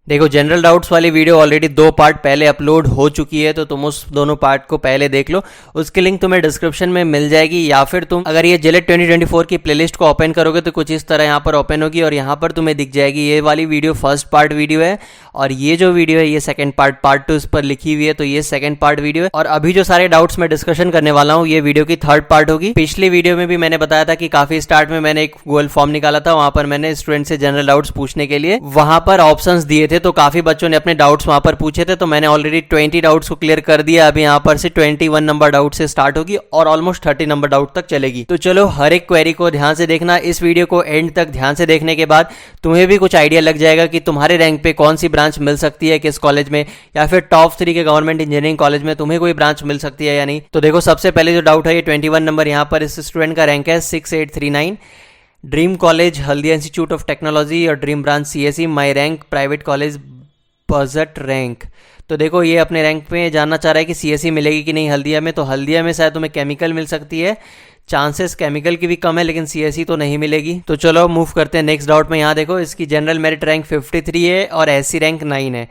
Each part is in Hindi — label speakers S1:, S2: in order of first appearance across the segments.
S1: देखो जनरल डाउट्स वाली वीडियो ऑलरेडी 2 पार्ट पहले अपलोड हो चुकी है, तो तुम उस दोनों पार्ट को पहले देख लो। उसकी लिंक तुम्हें डिस्क्रिप्शन में मिल जाएगी, या फिर तुम अगर ये जेलेट 2024 की प्लेलिस्ट को ओपन करोगे तो कुछ इस तरह यहाँ पर ओपन होगी और यहाँ पर तुम्हें दिख जाएगी ये वाली वीडियो फर्स्ट पार्ट वीडियो है, और ये जो वीडियो है ये सेकंड पार्ट 2 इस पर लिखी हुई है, तो ये सेकंड पार्ट वीडियो है। और अभी जो सारे डाउट्स मैं डिस्कशन करने वाला हूँ ये वीडियो की थर्ड पार्ट होगी। पिछली वीडियो में भी मैंने बताया था कि काफी स्टार्ट में मैंने एक गूगल फॉर्म निकाला था, वहां पर मैंने स्टूडेंट से जनरल डाउट्स पूछने के लिए वहां पर ऑप्शंस दिए थे, तो काफी बच्चों ने अपने डाउट्स वहां पर पूछे थे, तो मैंने ऑलरेडी 20 डाउट्स को क्लियर कर दिया। अभी यहां पर से 21 नंबर डाउट से स्टार्ट होगी और ऑलमोस्ट 30 नंबर डाउट तक चलेगी। तो चलो हर एक क्वेरी को ध्यान से देखना, इस वीडियो को एंड तक ध्यान से देखने के बाद तुम्हें भी कुछ आइडिया लग जाएगा कि तुम्हारे रैंक पे कौन सी ब्रांच मिल सकती है किस कॉलेज में, या फिर टॉप 3 के गवर्नमेंट इंजीनियरिंग कॉलेज में तुम्हें कोई ब्रांच मिल सकती है या नहीं। तो देखो सबसे पहले जो डाउट है ये 21 नंबर, यहाँ पर इस स्टूडेंट का रैंक है 6839। Dream college Haldia Institute of technology और dream branch CSE, my rank private college budget rank. तो देखो ये अपने रैंक पे जानना चाह रहा है कि सीएसई मिलेगी कि नहीं हल्दिया में, तो हल्दिया में शायद तुम्हें केमिकल मिल सकती है, चांसेस केमिकल की भी कम है, लेकिन सीएसई तो नहीं मिलेगी। तो चलो मूव करते हैं नेक्स्ट डाउट में। यहाँ देखो इसकी जनरल मेरिट रैंक 53 है और एससी रैंक 9 है,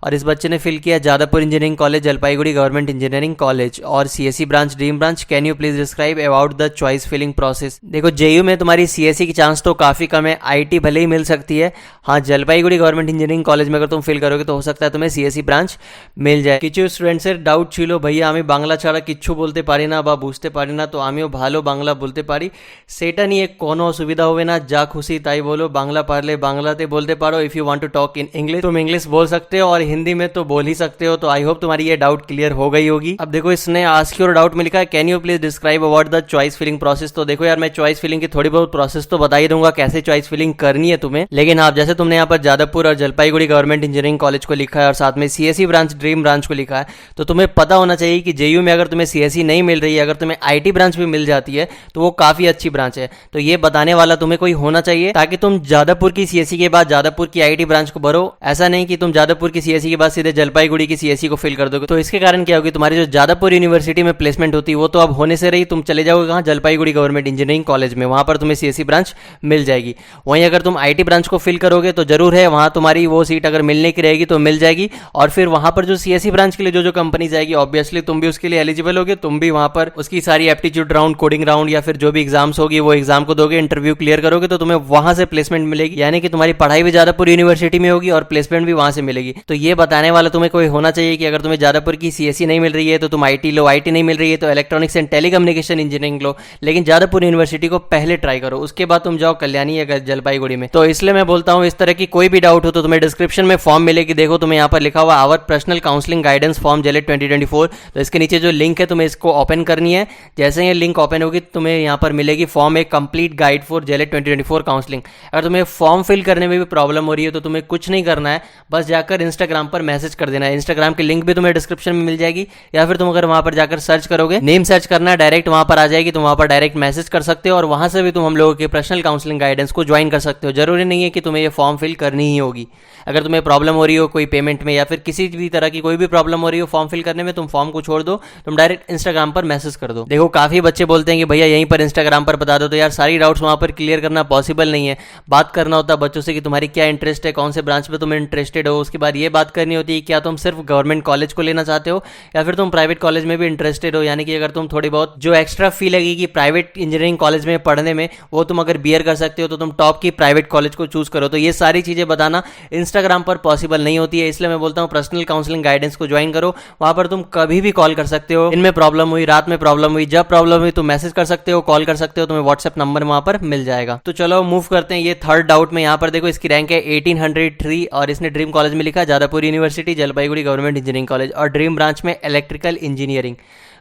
S1: और इस बच्चे ने फिल किया Jadavpur engineering college Jalpaiguri government engineering college और CSE branch dream branch. Can you please describe about the choice filling process. देखो जेयू में तुम्हारी सीएसई की चांस तो काफी कम है, आईटी भले ही मिल सकती है, हाँ जलपाईगुड़ी गवर्नमेंट इंजीनियरिंग कॉलेज में अगर तुम फिल करोगे तो हो सकता है तुम्हें सीएसई ब्रांच मिल जाए। किचु स्टूडेंट्स डाउट छिलो भैया আমি বাংলা ছাড়া কিচ্ছু বলতে পারি না বা বুঝতে পারি না, তো আমিও ভালো বাংলা বলতে পারি, সেটা নিয়ে কোনো অসুবিধা হবে না, যা খুশি তাই বলো, বাংলা পারলে বাংলাতে बोलते पारो, if you want to talk in English तुम इंग्लिश बोल सकते हो और हिंदी में तो बोल ही सकते हो। तो आई होप तुम्हारी ये डाउट क्लियर हो गई होगी। अब देखो इसने आस्क योर डाउट में लिखा है can you please describe about the choice filling process. तो देखो यार मैं चॉइस फिलिंग की थोड़ी बहुत प्रोसेस तो बता ही दूंगा कैसे चॉइस फिलिंग करनी है तुम्हें, लेकिन आप जैसे तुमने यहाँ पर जादवपुर और जलपाईगुड़ी गवर्नमेंट इंजीनियरिंग कॉलेज को लिखा है और साथ में सीएसई ब्रांच ड्रीम ब्रांच को लिखा है, तो तुम्हें पता होना चाहिए कि जेयू में अगर तुम्हें सीएसई नहीं मिल रही है, अगर तुम्हें आईटी ब्रांच भी मिल जाती है तो वो काफी अच्छी ब्रांच है। तो ये बताने वाला तुम्हें कोई होना चाहिए ताकि तुम जादवपुर की सीएसई के बाद जादवपुर की आईटी ब्रांच को भरो, ऐसा नहीं कि तुम जादवपुर की सीएसई के बाद सीधे जलपाईगुड़ी की सीएसई को फिल कर दोगे। तो इसके कारण क्या होगी, तुम्हारी जो जादवपुर यूनिवर्सिटी में प्लेसमेंट होती है वो तो अब होने से रही, तुम चले जाओगे कहाँ, जलपाईगुड़ी गवर्नमेंट इंजीनियरिंग कॉलेज में, वहां पर तुम्हें सीएसई ब्रांच मिल जाएगी। वहीं अगर तुम आईटी ब्रांच को फिल करोगे तो जरूर है वहां तुम्हारी वो सीट अगर मिलने की रहेगी तो मिल जाएगी, और फिर वहां पर जो सीएसई ब्रांच के लिए जो कंपनी जाएगी ऑब्वियसली तुम भी उसके लिए एलिजिबल होगे, तुम भी वहां पर उसकी सारी एप्टीट्यूड राउंड, कोडिंग राउंड या फिर जो भी एग्जाम्स होगी वो एग्जाम को दोगे, इंटरव्यू क्लियर करोगे तो तुम्हें वहां से प्लेसमेंट मिलेगी, यानी कि तुम्हारी पढ़ाई भी जादवपुर यूनिवर्सिटी में होगी और प्लेसमेंट भी वहां से मिलेगी। तो ये बताने वाला तुम्हें कोई होना चाहिए कि अगर तुम्हें जादवपुर की सीएसई नहीं मिल रही है तो तुम आईटी लो, आईटी नहीं मिल रही है तो इलेक्ट्रॉनिक्स एंड टेलीकम्युनिकेशन इंजीनियरिंग लो, लेकिन जादवपुर यूनिवर्सिटी को पहले ट्राई करो, उसके बाद तुम जाओ कल्याणी या जलपाईगुड़ी में। तो इसलिए मैं बोलता हूं इस तरह की कोई भी डाउट हो तो तुम्हें डिस्क्रिप्शन में फॉर्म मिलेगी, देखो तुम्हें यहाँ पर लिखा हुआ our personal counselling guidance form JELET 2024, तो इसके नीचे जो लिंक है तुम्हें इसको ओपन करनी है। जैसे ये लिंक ओपन होगी तुम्हें यहाँ पर मिलेगी form A complete guide for जेलेट 2024 counselling. अगर तुम्हें फॉर्म फिल करने में भी प्रॉब्लम हो रही है तो तुम्हें कुछ नहीं करना है, बस जाकर इंस्टाग्राम पर मैसेज कर देना है, इंस्टाग्राम की लिंक भी तुम्हें डिस्क्रिप्शन में मिल जाएगी, या फिर तुम अगर वहां पर जाकर सर्च करोगे, नेम सर्च करना है, डायरेक्ट वहां पर आ जाएगी, तुम वहां पर डायरेक्ट मैसेज कर सकते हो और वहां से भी तुम हम लोगों के पर्सनल काउंसलिंग गाइडेंस को ज्वाइन कर सकते हो। जरूरी नहीं है कि तुम्हें ये फॉर्म फिल करनी ही होगी। अगर तुम्हें प्रॉब्लम हो रही हो कोई पेमेंट में या फिर किसी भी तरह की कोई भी प्रॉब्लम हो रही हो फॉर्म फिल करने में, तुम फॉर्म को छोड़ दो, तुम डायरेक्ट इंस्टाग्राम पर मैसेज कर दो। देखो काफी बच्चे बोलते हैं कि भैया यहीं पर इंस्टाग्राम पर बता दो, तो यार सारी डाउट्स वहां पर क्लियर करना पॉसिबल नहीं है। बात करना होता है बच्चों से कि तुम्हारी क्या इंटरेस्ट है, कौन से ब्रांच में तुम इंटरेस्टेड हो, उसके बाद ये बात करनी होती है क्या तुम सिर्फ गवर्नमेंट कॉलेज को लेना चाहते हो या फिर तुम प्राइवेट कॉलेज में भी इंटरेस्टेड हो, यानी कि अगर तुम थोड़ी बहुत जो एक्स्ट्रा फी लगेगी प्राइवेट इंजीनियरिंग कॉलेज में पढ़ने में वो तुम अगर बियर कर सकते हो तो तुम टॉप की प्राइवेट कॉलेज को चूज करो। तो ये सारी चीजें बताना इंस्टाग्राम पर पॉसिबल नहीं होती है, इसलिए मैं बोलता हूँ पर्सनल काउंसलिंग गाइडेंस को ज्वाइन करो, वहां पर तुम कभी भी कॉल कर सकते हो, दिन में प्रॉब्लम हुई, रात में प्रॉब्लम हुई, जब प्रॉब्लम हुई तुम मैसेज कर सकते हो, कॉल कर सकते हो, तुम्हें व्हाट्सएप नंबर वहां पर मिल जाएगा। तो चलो मूव करते हैं ये थर्ड डाउट में। यहाँ पर देखो इसकी रैंक है 1803 और इसने ड्रीम कॉलेज में लिखा Jadavpur university Jalpaiguri government engineering college और ड्रीम ब्रांच में इलेक्ट्रिकल इंजीनियरिंग।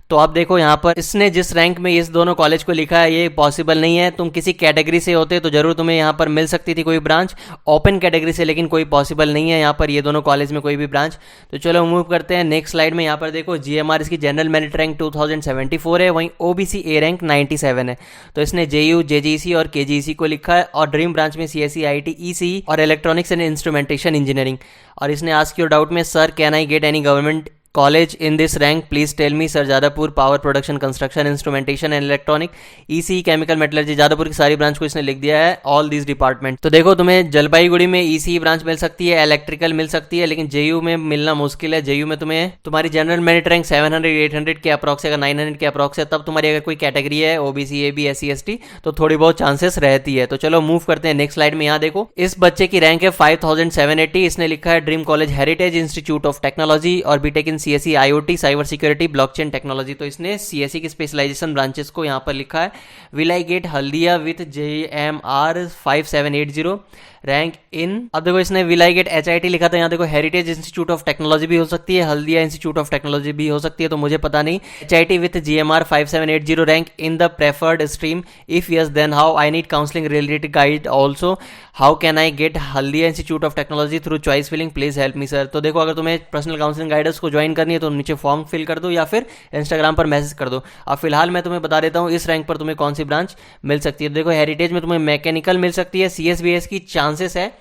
S1: तो आप देखो यहाँ पर इसने जिस रैंक में इस दोनों कॉलेज को लिखा है ये पॉसिबल नहीं है। तुम किसी कैटेगरी से होते तो जरूर तुम्हें यहाँ पर मिल सकती थी कोई ब्रांच ओपन कैटेगरी से, लेकिन कोई पॉसिबल नहीं है यहाँ पर ये दोनों कॉलेज में कोई भी ब्रांच। तो चलो मूव करते हैं नेक्स्ट स्लाइड में। यहाँ पर देखो जीएमआर इसकी जनरल मेरिट रैंक 2074 है, वहीं ओबीसी ए रैंक 97 है। तो इसने जेयू, जेजीसी और केजीसी को लिखा है और ड्रीम ब्रांच में सीएसई, आईटी, ईसीई और इलेक्ट्रॉनिक्स एंड इंस्ट्रूमेंटेशन इंजीनियरिंग। और इसने आस्क योर डाउट में sir can I get any government college in this rank please tell me. Sir Jadavpur power production construction instrumentation and electronic EC chemical metallurgy, Jadavpur की सारी ब्रांच को इसने लिख दिया है, ऑल दिस डिपार्टमेंट। तो देखो तुम्हें जलपाईगुड़ी में ईसी ब्रांच मिल सकती है, इलेक्ट्रिकल मिल सकती है, लेकिन जेयू में मिलना मुश्किल है। जेयू में तुम्हें तुम्हारी जनरल मेरिट रैंक 700-800 के अप्रॉक्स, अगर 900 के अप्रॉक्स है तब तुम्हारी अगर कोई कैटेगरी है ओबीसी एबी एससी एसटी तो थोड़ी बहुत चांसेस रहती है। तो चलो मूव करते हैं नेक्स्ट स्लाइड में। यहाँ देखो इस बच्चे की रैंक है 5780, इसने लिखा है dream college heritage institute of technology और B Tech in CSE IOT cyber security blockchain technology. तो इसने सीएसई की स्पेशलाइजेशन ब्रांचेस को यहाँ पर लिखा है। Will I get Haldia with JMR 5780 rank इन। अब देखो इसने विल आई गेट HIT लिखा था, यहाँ देखो हेरिटेज इंस्टीट्यूट ऑफ टेक्नोलॉजी भी हो सकती है, हल्दिया इंस्टीट्यूट ऑफ टेक्नोलॉजी भी हो सकती है, तो मुझे पता नहीं। HIT with GMR 5780 rank in the preferred stream, if yes then how, I need counselling related guide also, how can I get Haldia Institute of Technology through choice filling, please help me sir. तो देखो अगर तुम्हें पर्सनल काउंसलिंग गाइडेंस को ज्वाइन करनी है तो नीचे फॉर्म फिल कर दो या फिर इंस्टाग्राम पर मैसेज कर दो। अब फिलहाल मैं तुम्हें बता देता हूँ इस रैंक पर तुम्हें कौन सी ब्रांच मिल सकती है। देखो हेरिटेज में तुम्हें मैकेनिकल मिल सकती है, CSBS की चांसेस है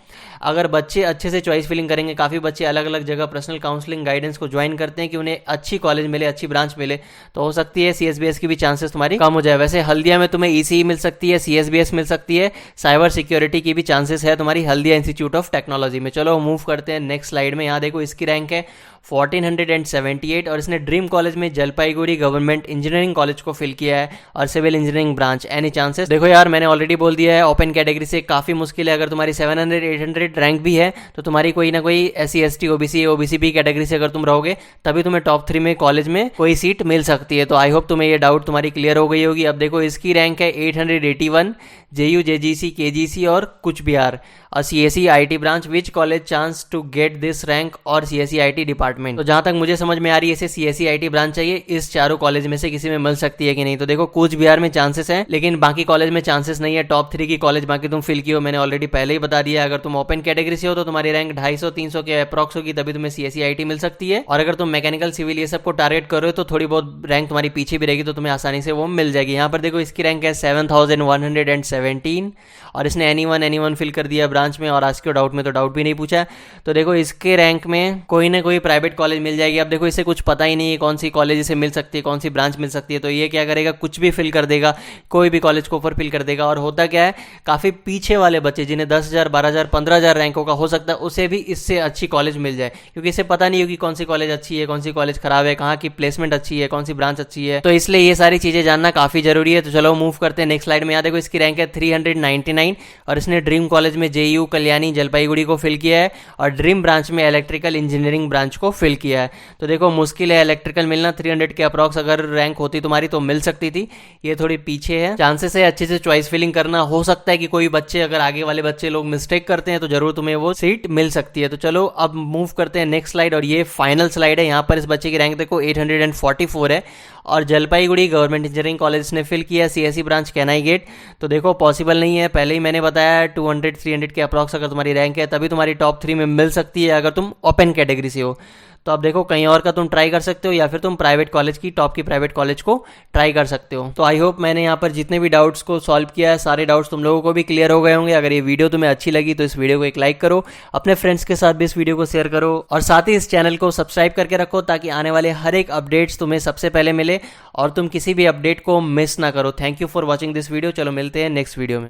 S1: अगर बच्चे अच्छे से चॉइस फिलिंग करेंगे। काफ़ी बच्चे अलग अलग जगह पर्सनल काउंसलिंग गाइडेंस को ज्वाइन करते हैं कि उन्हें अच्छी कॉलेज मिले, अच्छी ब्रांच मिले, तो हो सकती है CSBS की भी चांसेस तुम्हारी कम हो जाए। वैसे हल्दिया में तुम्हें ECE मिल सकती है, CSBS मिल सकती है, साइबर सिक्योरिटी की भी चांसेस है तुम्हारी हल्दिया इंस्टीट्यूट ऑफ टेक्नोलॉजी में। चलो मूव करते हैं नेक्स्ट स्लाइड में। यहाँ देखो इसकी रैंक है 1478 और इसने ड्रीम कॉलेज में जलपाईगुड़ी गवर्नमेंट इंजीनियरिंग कॉलेज को फिल किया है और civil engineering branch. Any chances? देखो यार मैंने ऑलरेडी बोल दिया है ओपन कैटेगरी से काफ़ी मुश्किल है। अगर तुम्हारी 700-800 रैंक भी है तो तुम्हारी कोई ना कोई SC ST OBC OBCP category से अगर तुम रहोगे तभी तुम्हें टॉप 3 में कॉलेज में कोई सीट मिल सकती है। तो आई होप तुम्हें ये डाउट तुम्हारी क्लियर हो गई होगी। अब देखो इसकी रैंक है 881, JU JGC KGC और कुछ बिहार और CSE IT branch. Which college chance to get this rank और CSE IT डिपार्टमेंट। तो जहां तक मुझे समझ में आ रही है इसे CSE IT ब्रांच चाहिए, इस चारों कॉलेज में से किसी में मिल सकती है कि नहीं। तो देखो कूच बिहार में चांसेस है लेकिन बाकी कॉलेज में चांसेस नहीं है। टॉप 3 की कॉलेज बाकी तुम फिल की हो, मैंने ऑलरेडी पहले ही बता दिया। अगर तुम ओपन कैटेगरी से हो तो तुम्हारी रैंक 250-300 के अप्रॉक्स होगी, तभी तुम्हें CSE IT मिल सकती है। और अगर तुम मैकेनिकल सिविल ये सब को टारगेट कर रहे हो तो थोड़ी बहुत रैंक तुम्हारी पीछे भी रहेगी, तो तुम्हें आसानी से वो मिल जाएगी। यहाँ पर देखो इसकी रैंक है 7117 और इसने एनी वन फिल कर दिया ब्रांच में और आज के डाउट में तो डाउट भी नहीं पूछा। तो देखो इसके रैंक में कोई ना कोई प्राइवेट कॉलेज मिल जाएगी। अब देखो इसे कुछ पता ही नहीं है कौन सी कॉलेज इसे मिल सकती है, कौन सी ब्रांच मिल सकती है, तो ये क्या करेगा कुछ भी फिल कर देगा, कोई भी कॉलेज को ऊपर फिल कर देगा। और होता क्या है काफ़ी पीछे वाले बच्चे जिन्हें 10,000 12,000 15,000 रैंकों का हो सकता है उसे भी इससे अच्छी कॉलेज मिल जाए, क्योंकि इसे पता नहीं होगी कौन सी कॉलेज अच्छी है, कौन सी कॉलेज खराब है, कहाँ की प्लेसमेंट अच्छी है, कौन सी ब्रांच अच्छी है। तो इसलिए ये सारी चीज़ें जानना काफ़ी जरूरी है। तो चलो मूव करते हैं नेक्स्ट स्लाइड में। यहाँ देखो इसकी रैंक है 399 और इसने ड्रीम कॉलेज में JU कल्याणी जलपाईगुड़ी को फिल किया है और ड्रीम ब्रांच में इलेक्ट्रिकल इंजीनियरिंग ब्रांच को फिल किया है। तो देखो मुश्किल है इलेक्ट्रिकल मिलना, 300 के अप्रॉक्स अगर रैंक होती तुम्हारी तो मिल सकती थी, ये थोड़ी पीछे है। चांसेस है अच्छे से चॉइस फिलिंग करना, हो सकता है कि कोई बच्चे अगर आगे वाले बच्चे लोग मिस्टेक करते हैं तो जरूर तुम्हें वो सीट मिल सकती है। तो चलो अब मूव करते हैं नेक्स्ट स्लाइड और ये फाइनल स्लाइड है। यहाँ पर इस बच्चे की रैंक देखो 844 है और जलपाईगुड़ी गवर्नमेंट इंजीनियरिंग कॉलेज ने फिल किया CSE ब्रांच कैनाई गेट। तो देखो पॉसिबल नहीं है, पहले ही मैंने बताया 200-300 के अप्रॉक्स अगर तुम्हारी रैंक है तभी तुम्हारी टॉप 3 में मिल सकती है अगर तुम ओपन कैटेगरी से हो। तो अब देखो कहीं और का तुम ट्राई कर सकते हो या फिर तुम प्राइवेट कॉलेज की टॉप की प्राइवेट कॉलेज को ट्राई कर सकते हो। तो आई होप मैंने यहाँ पर जितने भी डाउट्स को सॉल्व किया है सारे डाउट्स तुम लोगों को भी क्लियर हो गए होंगे। अगर ये वीडियो तुम्हें अच्छी लगी तो इस वीडियो को एक लाइक करो, अपने फ्रेंड्स के साथ भी इस वीडियो को शेयर करो और साथ ही इस चैनल को सब्सक्राइब करके रखो ताकि आने वाले हर एक अपडेट्स तुम्हें सबसे पहले मिले और तुम किसी भी अपडेट को मिस ना करो। Thank you for watching this video. चलो मिलते हैं नेक्स्ट वीडियो में।